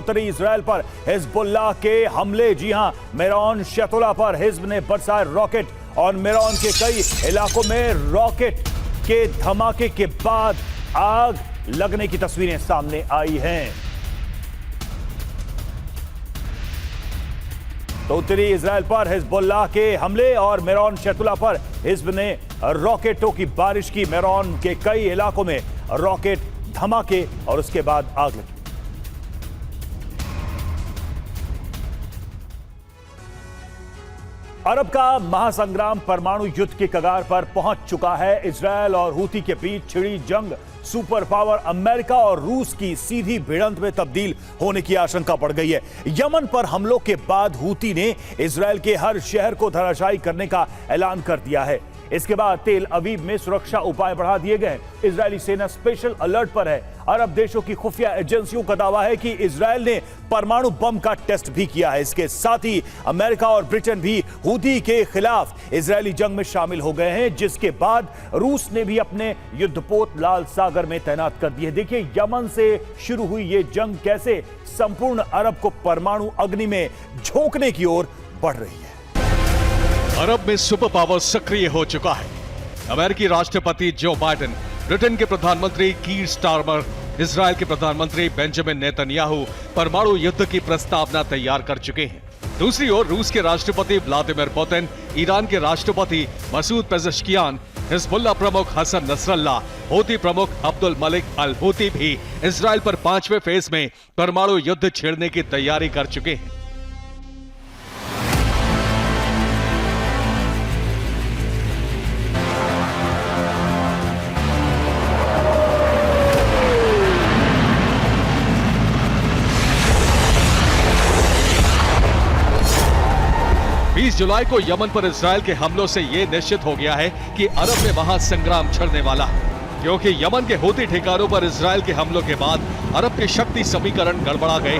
उत्तरी इजराइल पर हिजबुल्लाह के हमले। जी हां, मेरॉन शतुला पर हिजब ने बरसाए रॉकेट और मेरॉन के कई इलाकों में रॉकेट के धमाके के बाद आग लगने की तस्वीरें सामने आई हैं। तो उत्तरी इजराइल पर हिजबुल्लाह के हमले और मेरॉन शतुला पर हिजब ने रॉकेटों की बारिश की। मेरॉन के कई इलाकों में रॉकेट धमाके और उसके बाद आग लगी। अरब का महासंग्राम परमाणु युद्ध की कगार पर पहुंच चुका है। इजरायल और हूती के बीच छिड़ी जंग सुपर पावर अमेरिका और रूस की सीधी भिड़ंत में तब्दील होने की आशंका बढ़ गई है। यमन पर हमलों के बाद हूती ने इजरायल के हर शहर को धराशायी करने का ऐलान कर दिया है। इसके बाद तेल अवीव में सुरक्षा उपाय बढ़ा दिए गए। इजरायली सेना स्पेशल अलर्ट पर है। अरब देशों की खुफिया एजेंसियों का दावा है कि इजरायल ने परमाणु बम का टेस्ट भी किया है। इसके साथ ही अमेरिका और ब्रिटेन भी हूती के खिलाफ इजरायली जंग में शामिल हो गए हैं, जिसके बाद रूस ने भी अपने युद्धपोत लाल सागर में तैनात कर दिए। देखिए, यमन से शुरू हुई ये जंग कैसे संपूर्ण अरब को परमाणु अग्नि में झोंकने की ओर बढ़ रही है। अरब में सुपर पावर सक्रिय हो चुका है। अमेरिकी राष्ट्रपति जो बाइडेन, ब्रिटेन के प्रधानमंत्री कीर स्टारमर, इजरायल के प्रधानमंत्री बेंजामिन नेतन्याहू परमाणु युद्ध की प्रस्तावना तैयार कर चुके हैं। दूसरी ओर रूस के राष्ट्रपति व्लादिमीर पुतिन, ईरान के राष्ट्रपति मसूद पेजेश्कियान, हिजबुल्लाह प्रमुख हसन नसरल्लाह, हूती प्रमुख अब्दुल मलिक अल हूती भी इजरायल पर 5वें फेज में परमाणु युद्ध छेड़ने की तैयारी कर चुके हैं। जुलाई को यमन पर इजरायल के हमलों से यह निश्चित हो गया है कि अरब में महासंग्राम छिड़ने वाला है, क्योंकि यमन के हूती ठिकानों पर इजरायल के हमलों के बाद अरब के शक्ति समीकरण गड़बड़ा गए।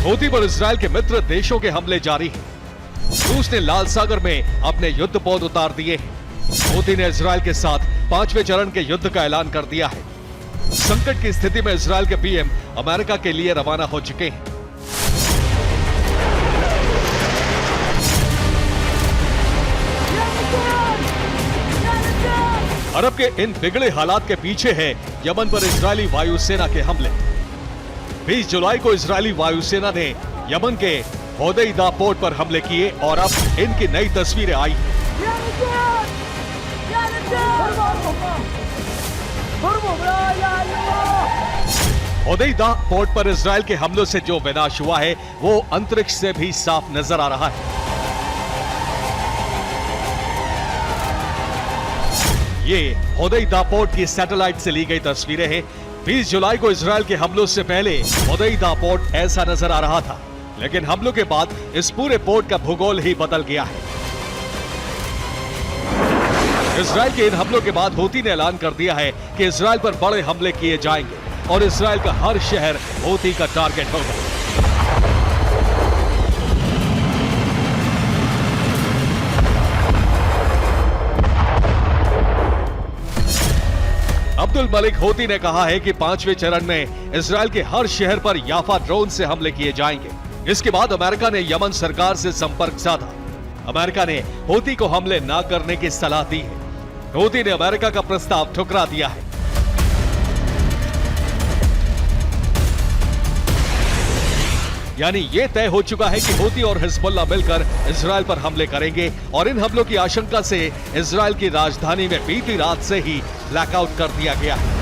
हूती पर इजरायल के मित्र देशों के हमले जारी हैं। रूस ने लाल सागर में अपने युद्धपोत उतार दिए हैं। हूती ने इजरायल के साथ 5वें चरण के युद्ध का ऐलान कर दिया है। संकट की स्थिति में इजरायल के पीएम अमेरिका के लिए रवाना हो चुके हैं। अरब के इन बिगड़े हालात के पीछे है यमन पर इजरायली वायुसेना के हमले। 20 जुलाई को इजरायली वायुसेना ने यमन के होदैदा पोर्ट पर हमले किए और अब इनकी नई तस्वीरें आई। होदैदा पोर्ट पर इजरायल के हमलों से जो विनाश हुआ है वो अंतरिक्ष से भी साफ नजर आ रहा है। ये होदैदा पोर्ट की सैटेलाइट से ली गई तस्वीरें हैं। 20 जुलाई को इजरायल के हमलों से पहले होदैदा पोर्ट ऐसा नजर आ रहा था, लेकिन हमलों के बाद इस पूरे पोर्ट का भूगोल ही बदल गया है। इजरायल के इन हमलों के बाद हूती ने ऐलान कर दिया है कि इजरायल पर बड़े हमले किए जाएंगे और इजरायल का हर शहर हूती का टारगेट होगा। अब्दुल मलिक हूती ने कहा है कि 5वें चरण में इजरायल के हर शहर पर याफा ड्रोन से हमले किए जाएंगे। इसके बाद अमेरिका ने यमन सरकार से संपर्क साधा। अमेरिका ने हूती को हमले न करने की सलाह दी है। हूती ने अमेरिका का प्रस्ताव ठुकरा दिया है। यानी यह तय हो चुका है कि हूती और हिजबुल्लाह मिलकर इजरायल पर हमले करेंगे और इन हमलों की आशंका से इजरायल की राजधानी में बीती रात से ही ब्लैकआउट कर दिया गया है।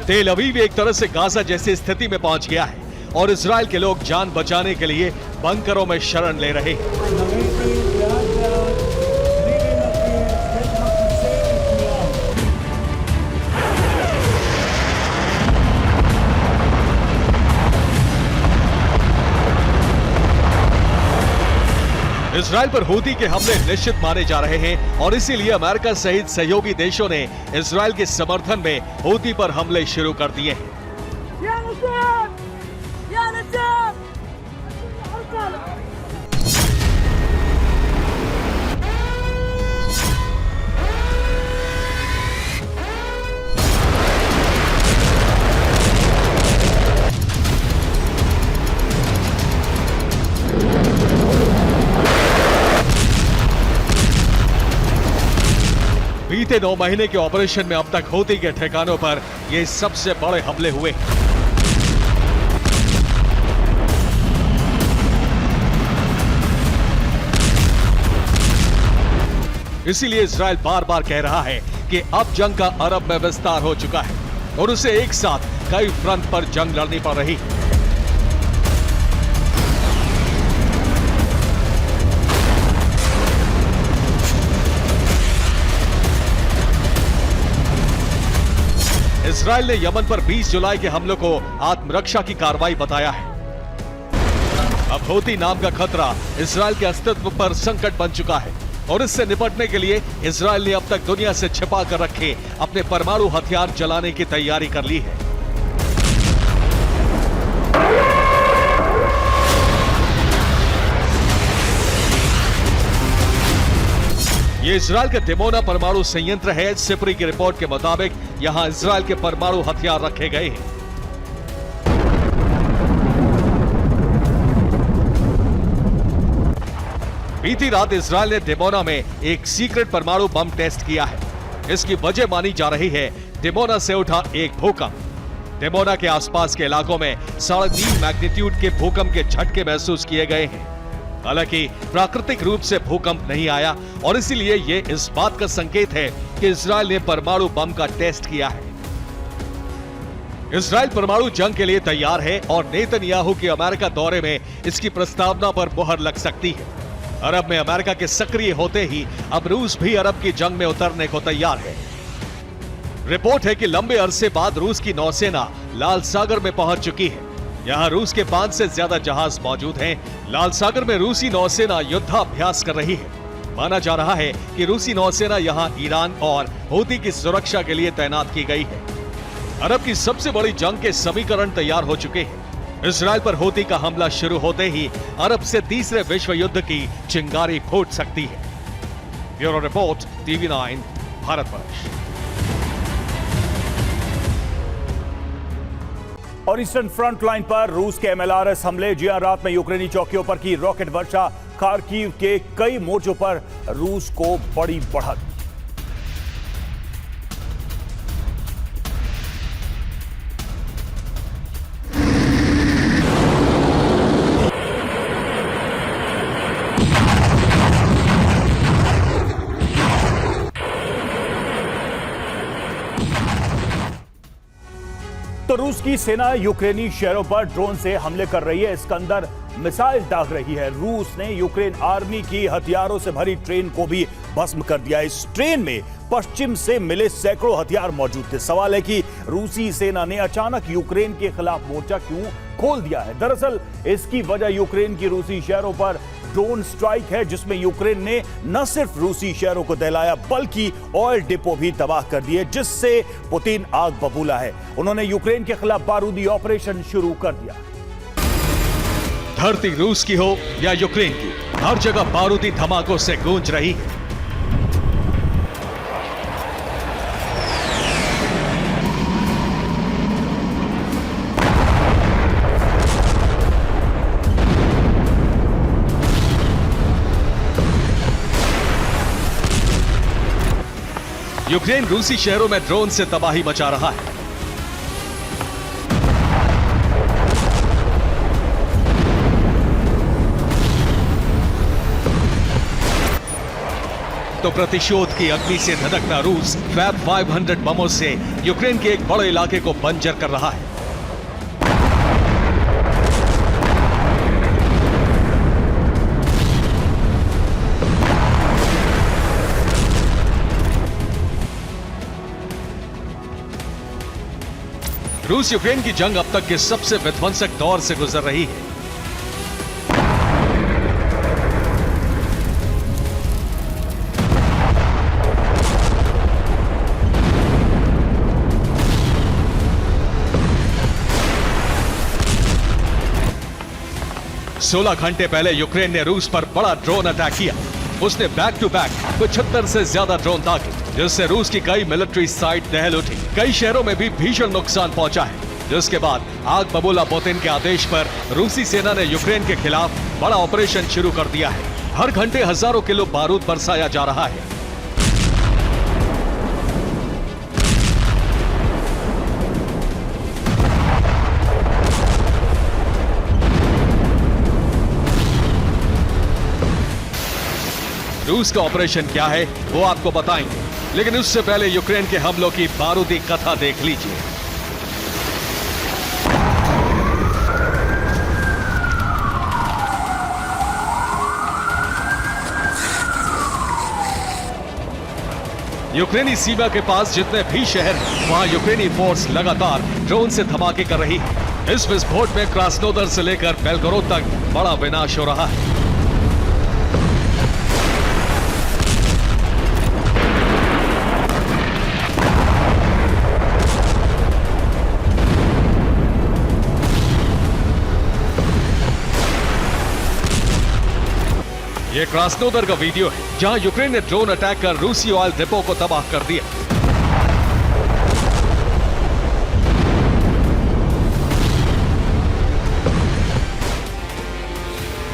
तेल अवीव एक तरह से गाजा जैसी स्थिति में पहुंच गया है और इजरायल के लोग जान बचाने के लिए बंकरों में शरण ले रहे हैं। इजराइल पर हूती के हमले निश्चित माने जा रहे हैं और इसीलिए अमेरिका सहित सहयोगी देशों ने इजराइल के समर्थन में हूती पर हमले शुरू कर दिए हैं। बीते 9 महीने के ऑपरेशन में अब तक हूती के ठिकानों पर ये सबसे बड़े हमले हुए। इसीलिए इजराइल बार बार कह रहा है कि अब जंग का अरब में विस्तार हो चुका है और उसे एक साथ कई फ्रंट पर जंग लड़नी पड़ रही है। इजराइल ने यमन पर 20 जुलाई के हमलों को आत्मरक्षा की कार्रवाई बताया है। अब हूती नाम का खतरा इजराइल के अस्तित्व पर संकट बन चुका है और इससे निपटने के लिए इजराइल ने अब तक दुनिया से छिपा कर रखे अपने परमाणु हथियार चलाने की तैयारी कर ली है। ये इजराइल का दिमोना परमाणु संयंत्र है। सिपरी की रिपोर्ट के मुताबिक यहां इजराइल के परमाणु हथियार रखे गए हैं। बीती रात इजराइल ने दिमोना में एक सीक्रेट परमाणु बम टेस्ट किया है। इसकी वजह मानी जा रही है दिमोना से उठा एक भूकंप। दिमोना के आसपास के इलाकों में 3.5 मैग्नीट्यूड के भूकंप के झटके महसूस किए गए हैं। हालांकि प्राकृतिक रूप से भूकंप नहीं आया और इसीलिए ये इस बात का संकेत है कि इजराइल ने परमाणु बम का टेस्ट किया है। इजराइल परमाणु जंग के लिए तैयार है और नेतन्याहू के अमेरिका दौरे में इसकी प्रस्तावना पर मुहर लग सकती है। अरब में अमेरिका के सक्रिय होते ही अब रूस भी अरब की जंग में उतरने को तैयार है। रिपोर्ट है कि लंबे अरसे बाद रूस की नौसेना लाल सागर में पहुंच चुकी है। यहाँ रूस के 5 से ज्यादा जहाज मौजूद हैं। लाल सागर में रूसी नौसेना युद्धाभ्यास कर रही है। माना जा रहा है कि रूसी नौसेना यहाँ ईरान और हूती की सुरक्षा के लिए तैनात की गई है। अरब की सबसे बड़ी जंग के समीकरण तैयार हो चुके हैं। इजराइल पर हूती का हमला शुरू होते ही अरब से तीसरे विश्व युद्ध की चिंगारी फूट सकती है। Bureau report, TV9 Bharatvarsh. और ईस्टर्न फ्रंट लाइन पर रूस के MLRS हमले। जिया रात में यूक्रेनी चौकियों पर की रॉकेट वर्षा। खार्किव के कई मोर्चों पर रूस को बड़ी बढ़त। तो रूस की सेना यूक्रेनी शहरों पर ड्रोन से हमले कर रही है। इस्कंदर मिसाइल दाग रही है। रूस ने यूक्रेन आर्मी की हथियारों से भरी ट्रेन को भी भस्म कर दिया। इस ट्रेन में पश्चिम से मिले सैकड़ों हथियार मौजूद थे। सवाल है कि रूसी सेना ने अचानक यूक्रेन के खिलाफ मोर्चा क्यों खोल दिया है। दरअसल इसकी वजह यूक्रेन की रूसी शहरों पर ड्रोन स्ट्राइक है, जिसमें यूक्रेन ने न सिर्फ रूसी शहरों को दहलाया बल्कि ऑयल डिपो भी तबाह कर दिए, जिससे पुतिन आग बबूला है। उन्होंने यूक्रेन के खिलाफ बारूदी ऑपरेशन शुरू कर दिया। धरती रूस की हो या यूक्रेन की, हर जगह बारूदी धमाकों से गूंज रही है। यूक्रेन रूसी शहरों में ड्रोन से तबाही मचा रहा है। तो प्रतिशोध की अग्नि से धधकता रूस फैब 500 बमों से यूक्रेन के एक बड़े इलाके को बंजर कर रहा है। रूस यूक्रेन की जंग अब तक के सबसे विध्वंसक दौर से गुजर रही है। 16 घंटे पहले यूक्रेन ने रूस पर बड़ा ड्रोन अटैक किया। उसने बैक टू बैक 75 से ज्यादा ड्रोन दागे, जिससे रूस की कई मिलिट्री साइट दहल उठी। कई शहरों में भी भीषण नुकसान पहुंचा है, जिसके बाद आग बबूला पुतिन के आदेश पर रूसी सेना ने यूक्रेन के खिलाफ बड़ा ऑपरेशन शुरू कर दिया है। हर घंटे हजारों किलो बारूद बरसाया जा रहा है। रूस का ऑपरेशन क्या है वो आपको बताएंगे, लेकिन उससे पहले यूक्रेन के हमलों की बारूदी कथा देख लीजिए। यूक्रेनी सीमा के पास जितने भी शहर हैं, वहां यूक्रेनी फोर्स लगातार ड्रोन से धमाके कर रही है। इस विस्फोट में क्रास्नोदर से लेकर बेलगोरोद तक बड़ा विनाश हो रहा है। ये क्रास्नोदर का वीडियो है, जहां यूक्रेन ने ड्रोन अटैक कर रूसी ऑयल डिपो को तबाह कर दिया।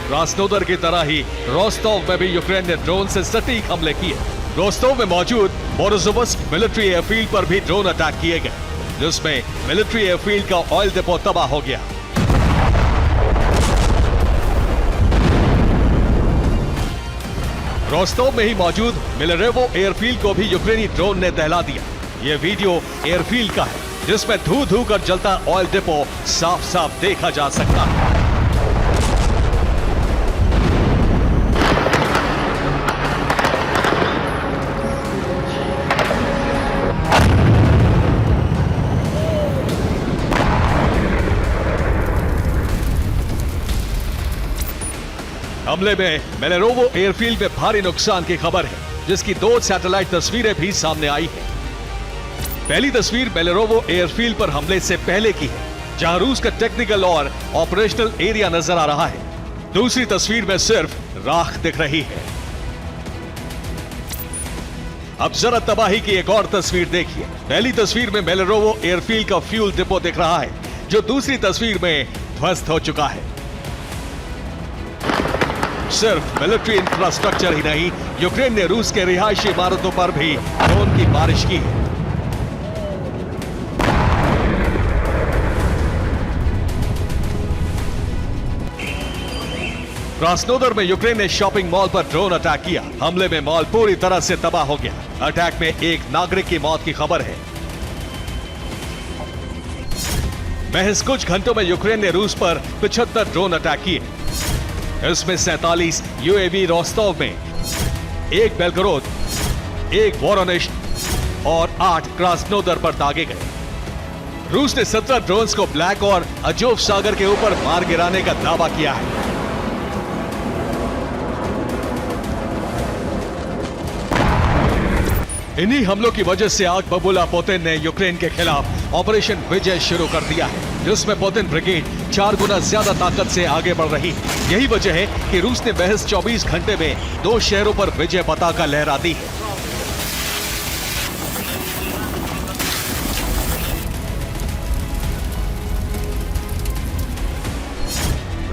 क्रास्नोदर की तरह ही रोस्टोव में भी यूक्रेन ने ड्रोन से सटीक हमले किए। रोस्टोव में मौजूद मोरोजोवस्क मिलिट्री एयरफील्ड पर भी ड्रोन अटैक किए गए, जिसमें मिलिट्री एयरफील्ड का ऑयल डिपो तबाह हो गया। रोस्टोव में ही मौजूद मिलरेवो एयरफील्ड को भी यूक्रेनी ड्रोन ने दहला दिया। यह वीडियो एयरफील्ड का है, जिसमें धू धू कर जलता ऑयल डिपो साफ साफ देखा जा सकता है। हमले में मेलेरोवो एयरफील्ड में भारी नुकसान की खबर है, जिसकी 2 सैटेलाइट तस्वीरें भी सामने आई हैं। पहली तस्वीर मेलेरोवो एयरफील्ड पर हमले से पहले की है, जहां रूस का टेक्निकल और ऑपरेशनल एरिया नजर आ रहा है। दूसरी तस्वीर में सिर्फ राख दिख रही है। अब जरा तबाही की एक और तस्वीर देखिए। पहली तस्वीर में मेलेरोवो एयरफील्ड का फ्यूल डिपो दिख रहा है, जो दूसरी तस्वीर में ध्वस्त हो चुका है। सिर्फ मिलिट्री इंफ्रास्ट्रक्चर ही नहीं, यूक्रेन ने रूस के रिहायशी इमारतों पर भी ड्रोन की बारिश की है। क्रास्नोदर में यूक्रेन ने शॉपिंग मॉल पर ड्रोन अटैक किया। हमले में मॉल पूरी तरह से तबाह हो गया। अटैक में एक नागरिक की मौत की खबर है। महज कुछ घंटों में यूक्रेन ने रूस पर 75 ड्रोन अटैक किए। इसमें 47 यूएवी रोस्टोव में, 1 बेलगोरोद, 1 वोरोनिश और 8 क्रास्नोदर पर दागे गए। रूस ने 17 ड्रोन्स को ब्लैक और अजोव सागर के ऊपर मार गिराने का दावा किया है। इन्हीं हमलों की वजह से आग बबूला पुतिन ने यूक्रेन के खिलाफ ऑपरेशन विजय शुरू कर दिया है, जिसमें पुतिन ब्रिगेड 4 गुना ज्यादा ताकत से आगे बढ़ रही है। यही वजह है कि रूस ने महज 24 घंटे में 2 शहरों पर विजय पताका लहरा दी है।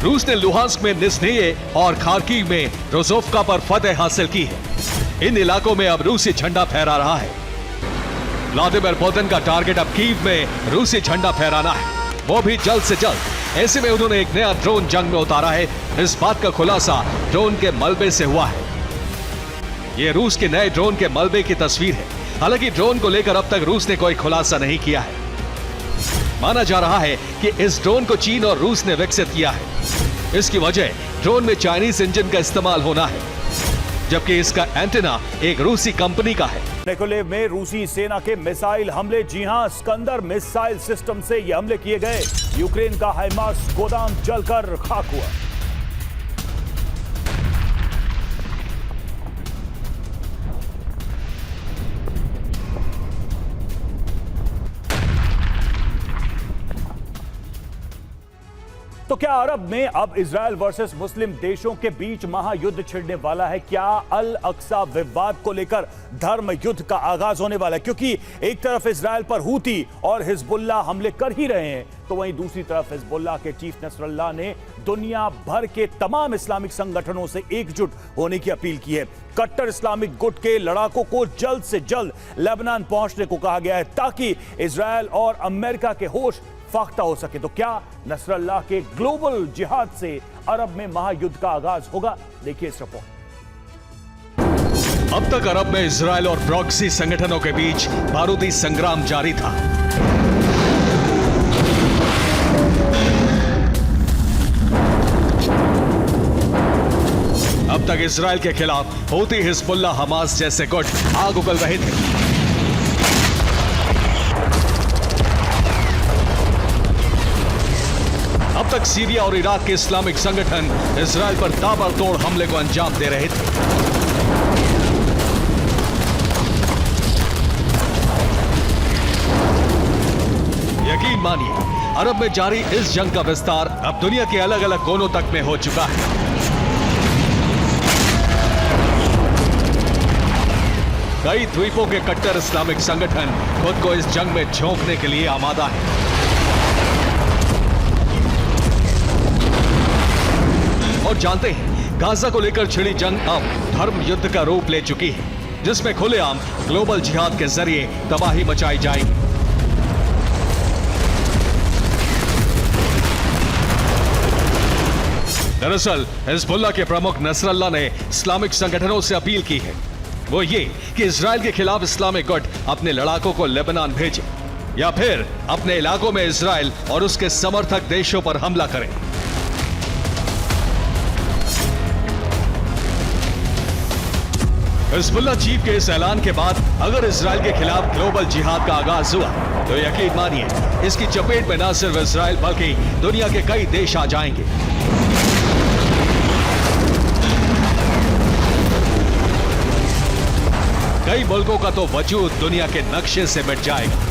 रूस ने लुहांस्क में निस्नेये और खार्किव में रोजोफ्का पर फतेह हासिल की है। इन इलाकों में अब रूसी झंडा फहरा रहा है। व्लादिमीर पुतिन का टारगेट अब कीव में रूसी झंडा फहराना है, वो भी जल्द से जल्द। ऐसे में उन्होंने एक नया ड्रोन जंग में उतारा है। इस बात का खुलासा ड्रोन के मलबे से हुआ है। ये रूस के नए ड्रोन के मलबे की तस्वीर है। हालांकि ड्रोन को लेकर अब तक रूस ने कोई खुलासा नहीं किया है। माना जा रहा है कि इस ड्रोन को चीन और रूस ने विकसित किया है। इसकी वजह ड्रोन में चाइनीज इंजन का इस्तेमाल होना है, जबकि इसका एंटेना एक रूसी कंपनी का है। निकोलेव में रूसी सेना के मिसाइल हमले। जी हां, स्कंदर मिसाइल सिस्टम से ये हमले किए गए। यूक्रेन का हाइमार्स गोदाम जलकर खाक हुआ। तो क्या अरब में अब इजराइल वर्सेस मुस्लिम देशों के बीच महायुद्ध छिड़ने वाला है? क्या अल अक्सा विवाद को लेकर धर्म युद्ध का आगाज होने वाला है? क्योंकि एक तरफ इजराइल पर हूती और हिजबुल्लाह हमले कर ही रहे हैं, तो वहीं दूसरी तरफ हिजबुल्लाह के चीफ नसरुल्लाह ने दुनिया भर के तमाम इस्लामिक संगठनों से एकजुट होने की अपील की है। कट्टर इस्लामिक गुट के लड़ाकों को जल्द से जल्द लेबनान पहुंचने को कहा गया है ताकि इजराइल और अमेरिका के होश फाख्ता हो सके। तो क्या नसरल्लाह के ग्लोबल जिहाद से अरब में महायुद्ध का आगाज होगा? देखिए इस रिपोर्ट। अब तक अरब में इजराइल और प्रॉक्सी संगठनों के बीच बारूदी संग्राम जारी था। अब तक इजराइल के खिलाफ हूती, हिजबुल्लाह, हमास जैसे गुट आग उगल रहे थे। अब तक सीरिया और इराक के इस्लामिक संगठन इजराइल पर ताबड़तोड़ हमले को अंजाम दे रहे थे। यकीन मानिए, अरब में जारी इस जंग का विस्तार अब दुनिया के अलग अलग कोनों तक में हो चुका है। कई द्वीपों के कट्टर इस्लामिक संगठन खुद को इस जंग में झोंकने के लिए आमादा है। और जानते हैं, गाजा को लेकर छिड़ी जंग अब धर्म युद्ध का रूप ले चुकी है, जिसमें खुलेआम ग्लोबल जिहाद के जरिए तबाही मचाई जाएगी। दरअसल हिजबुल्लाह के प्रमुख नसरल्लाह ने इस्लामिक संगठनों से अपील की है, वो ये कि इजराइल के खिलाफ इस्लामिक गुट अपने लड़ाकों को लेबनान भेजे या फिर अपने इलाकों में इजराइल और उसके समर्थक देशों पर हमला करें। हिजबुल्लाह चीफ के इस ऐलान के बाद अगर इजराइल के खिलाफ ग्लोबल जिहाद का आगाज हुआ तो यकीन मानिए, इसकी चपेट में न सिर्फ इजराइल बल्कि दुनिया के कई देश आ जाएंगे। कई मुल्कों का तो वजूद दुनिया के नक्शे से मिट जाएगा।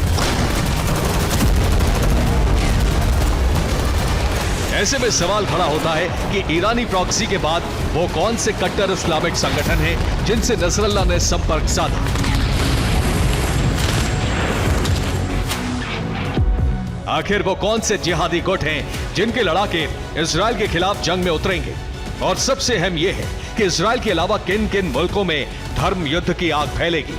ऐसे में सवाल खड़ा होता है कि ईरानी प्रॉक्सी के बाद वो कौन से कट्टर इस्लामिक संगठन हैं जिनसे नसरल्लाह ने संपर्क साधा। आखिर वो कौन से जिहादी गुट हैं जिनके लड़ाके इजराइल के खिलाफ जंग में उतरेंगे? और सबसे अहम यह है कि इजराइल के अलावा किन किन मुल्कों में धर्म युद्ध की आग फैलेगी।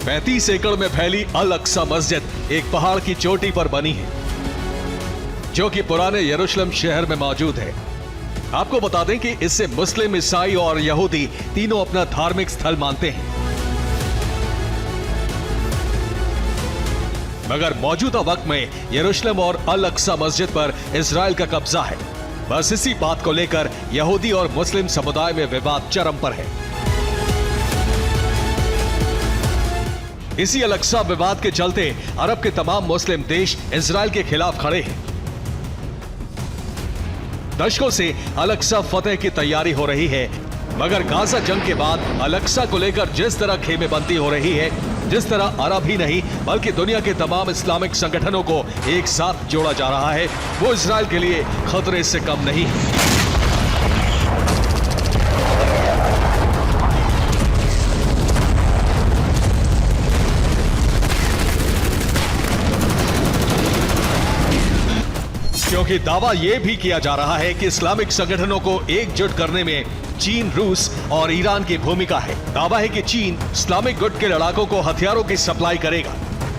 पैंतीस एकड़ में फैली अल अक्सा मस्जिद एक पहाड़ की चोटी पर बनी है, जो कि पुराने यरूशलेम शहर में मौजूद है। आपको बता दें कि इससे मुस्लिम, ईसाई और यहूदी तीनों अपना धार्मिक स्थल मानते हैं। मगर मौजूदा वक्त में यरूशलेम और अल अक्सा मस्जिद पर इजराइल का कब्जा है। बस इसी बात को लेकर यहूदी और मुस्लिम समुदाय में विवाद चरम पर है। इसी अल अक्सा विवाद के चलते अरब के तमाम मुस्लिम देश इजराइल के खिलाफ खड़े हैं। दशकों से अल अक्सा फतेह की तैयारी हो रही है, मगर गाजा जंग के बाद अल अक्सा को लेकर जिस तरह खेमेबंदी हो रही है, जिस तरह अरब ही नहीं बल्कि दुनिया के तमाम इस्लामिक संगठनों को एक साथ जोड़ा जा रहा है, वो इजराइल के लिए खतरे से कम नहीं है। क्योंकि दावा यह भी किया जा रहा है कि इस्लामिक संगठनों को एकजुट करने में चीन, रूस और ईरान की भूमिका है। दावा है कि चीन इस्लामिक गुट के लड़ाकों को हथियारों की सप्लाई करेगा,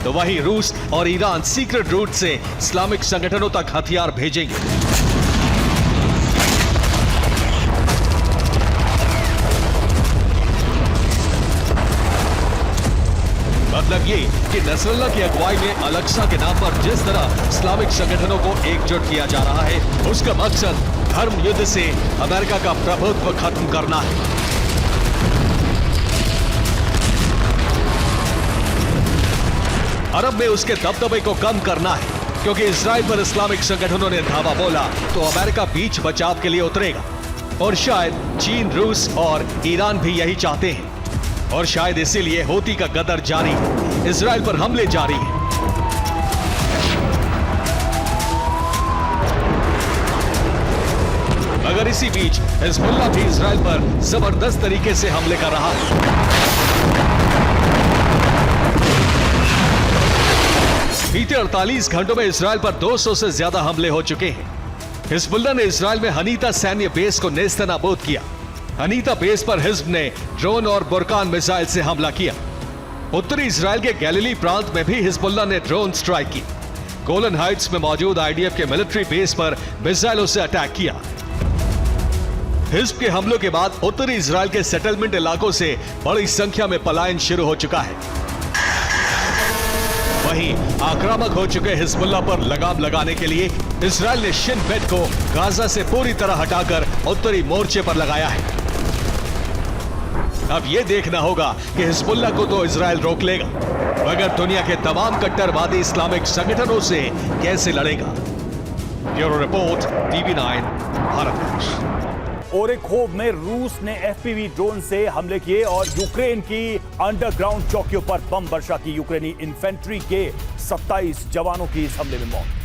तो वहीं रूस और ईरान सीक्रेट रूट से इस्लामिक संगठनों तक हथियार भेजेंगे। मतलब ये कि नसरल्लाह की अगुवाई में अल अक्सा के नाम पर जिस तरह इस्लामिक संगठनों को एकजुट किया जा रहा है, उसका मकसद धर्म युद्ध से अमेरिका का प्रभुत्व खत्म करना है। अरब में उसके दबदबे को कम करना है, क्योंकि इजराइल पर इस्लामिक संगठनों ने धावा बोला तो अमेरिका बीच बचाव के लिए उतरेगा। और शायद चीन, रूस और ईरान भी यही चाहते हैं। और शायद इसीलिए हूती का गदर जारी है, इजराइल पर हमले जारी हैं। अगर इसी बीच हिजबुल्लाह भी इजराइल पर जबरदस्त तरीके से हमले कर रहा है। बीते 48 घंटों में इजराइल पर 200 से ज्यादा हमले हो चुके हैं। हिजबुल्लाह ने इजराइल में हनीता सैन्य बेस को नेस्तनाबूद किया। हनीता बेस पर हिज्ब ने ड्रोन और बुरकान मिसाइल से हमला किया। उत्तरी इजराइल के गैलिली प्रांत में भी हिजबुल्लाह ने ड्रोन स्ट्राइक की। गोलन हाइट्स में मौजूद आईडीएफ के मिलिट्री बेस पर मिसाइलों से अटैक किया। हिज्ब के हमलों के बाद उत्तरी इजराइल के सेटलमेंट इलाकों से बड़ी संख्या में पलायन शुरू हो चुका है। वहीं आक्रामक हो चुके हिजबुल्लाह पर लगाम लगाने के लिए इजराइल ने शिन बेट को गाजा से पूरी तरह हटाकर उत्तरी मोर्चे पर लगाया है। अब यह देखना होगा कि हिजबुल्लाह को तो इजराइल रोक लेगा, मगर दुनिया के तमाम कट्टरवादी इस्लामिक संगठनों से कैसे लड़ेगा। Bureau report, TV9 Bharat news. Orekhov में रूस ने एफपीवी ड्रोन से हमले किए और यूक्रेन की अंडरग्राउंड चौकियों पर बम वर्षा की। यूक्रेनी इन्फेंट्री के 27 जवानों की इस हमले में मौत।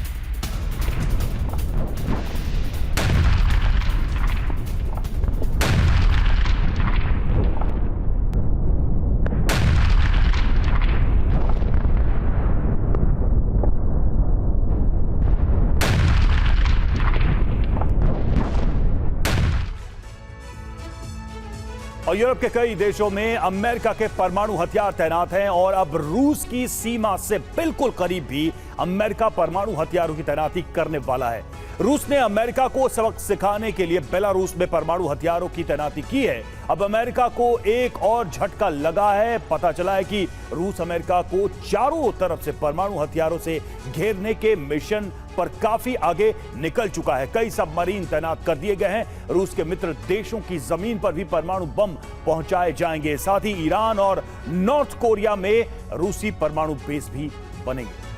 और यूरोप के कई देशों में अमेरिका के परमाणु हथियार तैनात हैं और अब रूस की सीमा से बिल्कुल करीब भी अमेरिका परमाणु हथियारों की तैनाती करने वाला है। रूस ने अमेरिका को सबक सिखाने के लिए बेलारूस में परमाणु हथियारों की तैनाती की है। अब अमेरिका को एक और झटका लगा है। पता चला है कि रूस अमेरिका को चारों तरफ से परमाणु हथियारों से घेरने के मिशन पर काफी आगे निकल चुका है। कई सबमरीन तैनात कर दिए गए हैं। रूस के मित्र देशों की जमीन पर भी परमाणु बम पहुंचाए जाएंगे। साथ ही ईरान और नॉर्थ कोरिया में रूसी परमाणु बेस भी बनेंगे।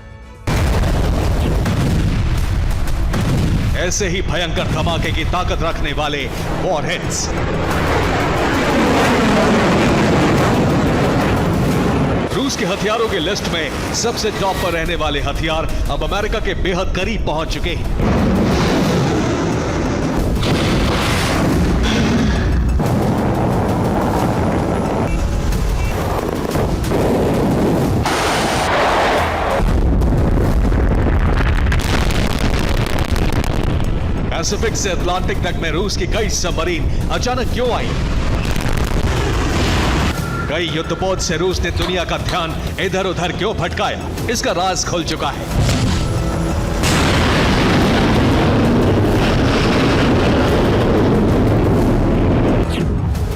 ऐसे ही भयंकर धमाके की ताकत रखने वाले वॉरहेड्स रूस के हथियारों की लिस्ट में सबसे टॉप पर रहने वाले हथियार अब अमेरिका के बेहद करीब पहुंच चुके हैं। पैसिफिक से अटलांटिक तक में रूस की कई सबमरीन अचानक क्यों आई? कई युद्धपोत से रूस ने दुनिया का ध्यान इधर उधर क्यों भटकाया? इसका राज खुल चुका है।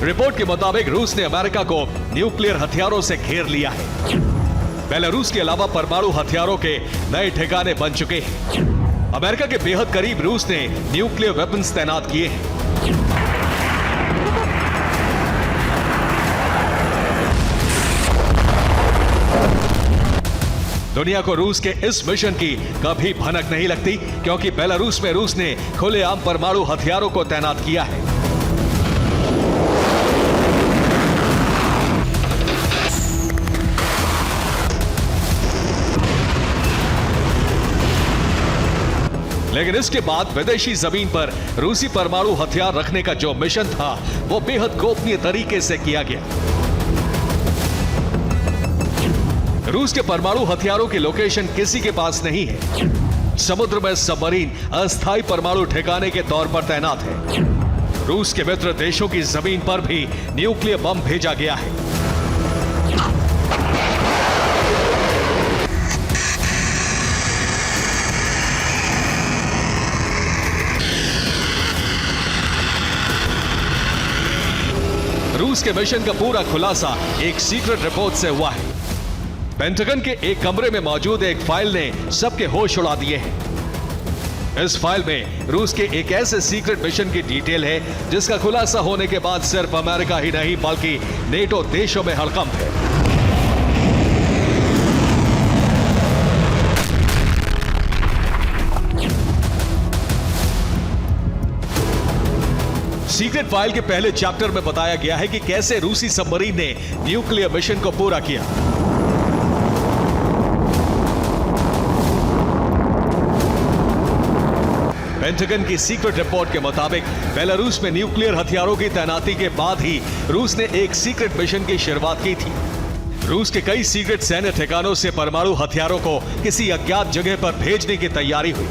रिपोर्ट के मुताबिक रूस ने अमेरिका को न्यूक्लियर हथियारों से घेर लिया है। बेलारूस के अलावा परमाणु हथियारों के नए ठिकाने बन चुके हैं। अमेरिका के बेहद करीब रूस ने न्यूक्लियर वेपन्स तैनात किए हैं। दुनिया को रूस के इस मिशन की कभी भनक नहीं लगती, क्योंकि बेलारूस में रूस ने खुलेआम परमाणु हथियारों को तैनात किया है। लेकिन इसके बाद विदेशी जमीन पर रूसी परमाणु हथियार रखने का जो मिशन था वो बेहद गोपनीय तरीके से किया गया। रूस के परमाणु हथियारों की लोकेशन किसी के पास नहीं है। समुद्र में सबमरीन अस्थायी परमाणु ठिकाने के तौर पर तैनात है। रूस के मित्र देशों की जमीन पर भी न्यूक्लियर बम भेजा गया है। रूस के मिशन का पूरा खुलासा एक सीक्रेट रिपोर्ट से हुआ है। पेंटागन के एक कमरे में मौजूद एक फाइल ने सबके होश उड़ा दिए हैं। इस फाइल में रूस के एक ऐसे सीक्रेट मिशन की डिटेल है जिसका खुलासा होने के बाद सिर्फ अमेरिका ही नहीं बल्कि नेटो देशों में हड़कंप है। सीक्रेट फाइल के पहले चैप्टर में बताया गया है कि कैसे रूसी सबमरीन ने न्यूक्लियर मिशन को पूरा किया। पेंटागन की सीक्रेट रिपोर्ट के मुताबिक बेलारूस में न्यूक्लियर हथियारों की तैनाती के बाद ही रूस ने एक सीक्रेट मिशन की शुरुआत की थी। रूस के कई सीक्रेट सैन्य ठिकानों से परमाणु हथियारों को किसी अज्ञात जगह पर भेजने की तैयारी हुई।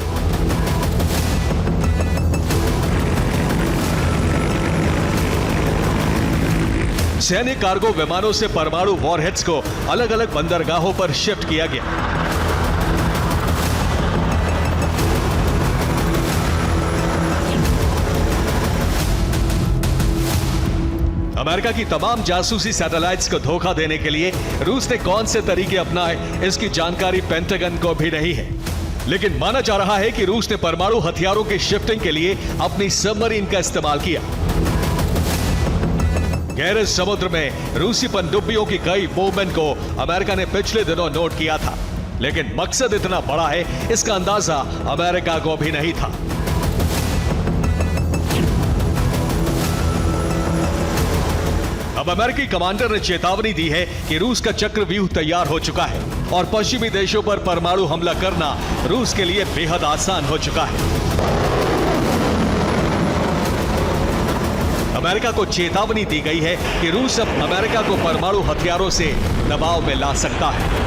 सैन्य कार्गो विमानों से परमाणु वॉरहेड्स को अलग अलग बंदरगाहों पर शिफ्ट किया गया। अमेरिका की तमाम जासूसी सैटेलाइट्स को धोखा देने के लिए रूस ने कौन से तरीके अपनाए, इसकी जानकारी पेंटागन को भी नहीं है। लेकिन माना जा रहा है कि रूस ने परमाणु हथियारों की शिफ्टिंग के लिए अपनी सबमरीन का इस्तेमाल किया। गहरे समुद्र में रूसी पनडुब्बियों की कई मूवमेंट को अमेरिका ने पिछले दिनों नोट किया था, लेकिन मकसद इतना बड़ा है, इसका अंदाजा अमेरिका को भी नहीं था। अब अमेरिकी कमांडर ने चेतावनी दी है कि रूस का चक्रव्यूह तैयार हो चुका है और पश्चिमी देशों पर परमाणु हमला करना रूस के लिए बेहद आसान हो चुका है। अमेरिका को चेतावनी दी गई है कि रूस अब अमेरिका को परमाणु हथियारों से दबाव में ला सकता है।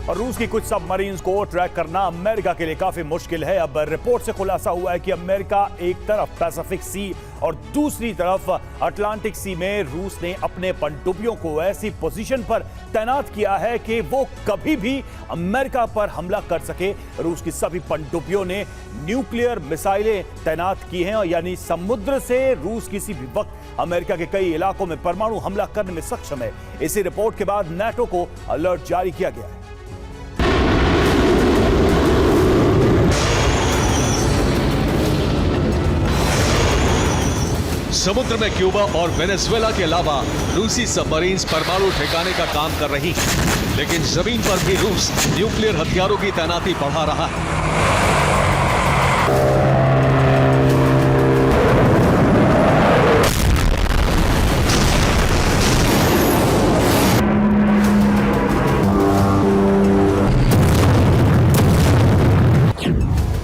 और रूस की कुछ सबमरीन्स को ट्रैक करना अमेरिका के लिए काफी मुश्किल है। अब रिपोर्ट से खुलासा हुआ है कि अमेरिका एक तरफ पैसिफिक सी और दूसरी तरफ अटलांटिक सी में रूस ने अपने पनडुब्बियों को ऐसी पोजीशन पर तैनात किया है कि वो कभी भी अमेरिका पर हमला कर सके। रूस की सभी पनडुब्बियों ने न्यूक्लियर मिसाइलें तैनात की हैं, यानी समुद्र से रूस किसी भी वक्त अमेरिका के कई इलाकों में परमाणु हमला करने में सक्षम है। इसी रिपोर्ट के बाद नाटो को अलर्ट जारी किया गया है। समुद्र में क्यूबा और वेनेजुएला के अलावा रूसी सबमरीन्स परमाणु ठिकाने का काम कर रही हैं, लेकिन जमीन पर भी रूस न्यूक्लियर हथियारों की तैनाती बढ़ा रहा है।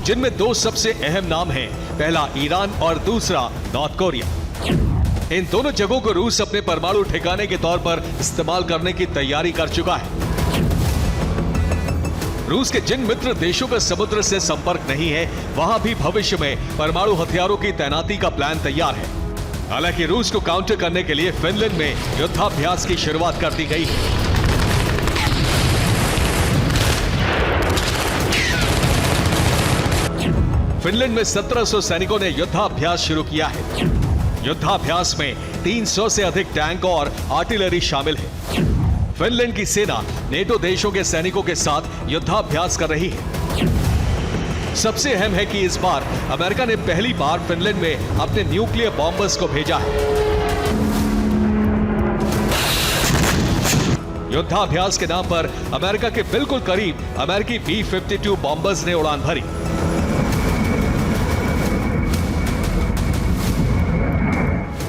जिनमें दो सबसे अहम नाम हैं, पहला ईरान और दूसरा नॉर्थ कोरिया। इन दोनों जगहों को रूस अपने परमाणु ठिकाने के तौर पर इस्तेमाल करने की तैयारी कर चुका है। रूस के जिन मित्र देशों का समुद्र से संपर्क नहीं है, वहां भी भविष्य में परमाणु हथियारों की तैनाती का प्लान तैयार है। हालांकि रूस को काउंटर करने के लिए फिनलैंड में युद्धाभ्यास की शुरुआत कर दी गई है। फिनलैंड में 1700 सैनिकों ने युद्धाभ्यास शुरू किया है। युद्धाभ्यास में 300 से अधिक टैंक और आर्टिलरी शामिल है। फिनलैंड की सेना नेटो देशों के सैनिकों के साथ युद्धाभ्यास कर रही है। सबसे अहम है कि इस बार अमेरिका ने पहली बार फिनलैंड में अपने न्यूक्लियर बॉम्बर्स को भेजा है। युद्धाभ्यास के नाम पर अमेरिका के बिल्कुल करीब अमेरिकी B-52 बॉम्बर्स ने उड़ान भरी।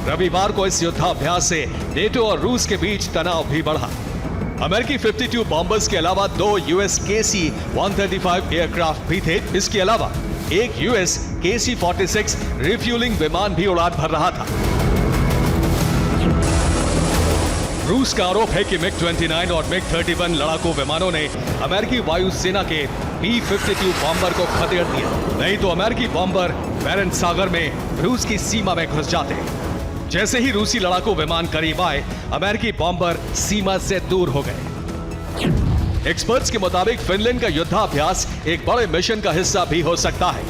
रविवार को इस युद्धाभ्यास से नेटो और रूस के बीच तनाव भी बढ़ा। अमेरिकी 52 बॉम्बर्स के अलावा 2 US KC-135 एयरक्राफ्ट भी थे। इसके अलावा एक US KC-46 रिफ्यूलिंग विमान भी उड़ान भर रहा था। रूस का आरोप है कि MiG-29 और MiG-31 लड़ाकू विमानों ने अमेरिकी वायुसेना के B-52 बॉम्बर को खदेड़ दिया, नहीं तो अमेरिकी बॉम्बर बैरेंट सागर में रूस की सीमा में घुस जाते। जैसे ही रूसी लड़ाकू विमान करीब आए, अमेरिकी बॉम्बर सीमा से दूर हो गए। एक्सपर्ट्स के मुताबिक फिनलैंड का युद्धाभ्यास एक बड़े मिशन का हिस्सा भी हो सकता है,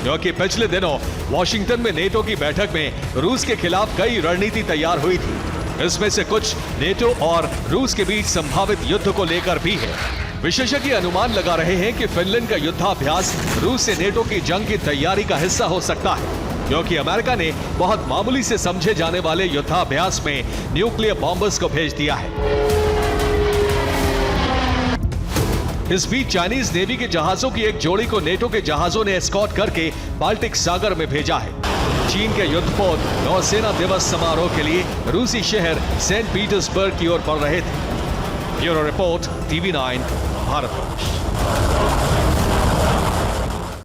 क्योंकि पिछले दिनों वॉशिंगटन में नेटो की बैठक में रूस के खिलाफ कई रणनीति तैयार हुई थी। इसमें से कुछ नेटो और रूस के बीच संभावित युद्ध को लेकर भी है। विशेषज्ञ अनुमान लगा रहे हैं कि फिनलैंड का युद्धाभ्यास रूस से नेटो की जंग की तैयारी का हिस्सा हो सकता है, क्योंकि अमेरिका ने बहुत मामूली से समझे जाने वाले युद्धाभ्यास में न्यूक्लियर बॉम्बर्स को भेज दिया है। इस बीच चाइनीज नेवी के जहाजों की एक जोड़ी को नेटो के जहाजों ने एस्कॉर्ट करके बाल्टिक सागर में भेजा है। चीन के युद्धपोत नौसेना दिवस समारोह के लिए रूसी शहर सेंट पीटर्सबर्ग की ओर बढ़ रहे थे। Bureau report, TV9, Bharatvarsh.